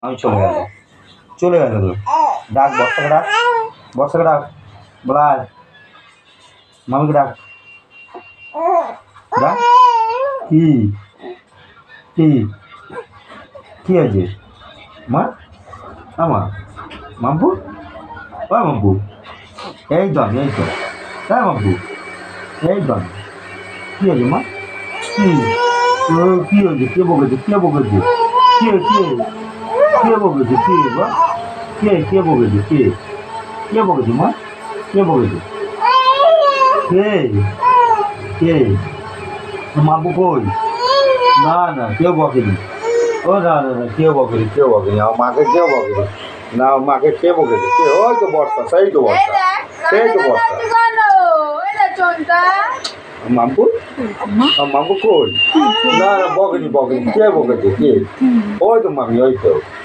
আমি চলে গেল তো। ডাক বর্ষাকে ডাক বলা মামিকে ডাক ডাক কি কি কি আছে মা আমার মাম্পু মাম্পু এই তো হ্যাঁ মাম্পু এই তো কি আছে মা কি কি হয়েছে কে বকেছে কে বকেছে কে বকেছে কে বকেছে কে বকেছে মা কে বকেছে কে মাম্পু কই না কেউ বকেনি ও না কেউ বকেনি আমার মাকে কেউ বকেনি না আমার মাকে কে বকেছে কে ওই তো বর্ষা সেই তো বর্ষা মাম্পু কই না বকেনি কে বকেছে কে ওই তো মামি ওই তো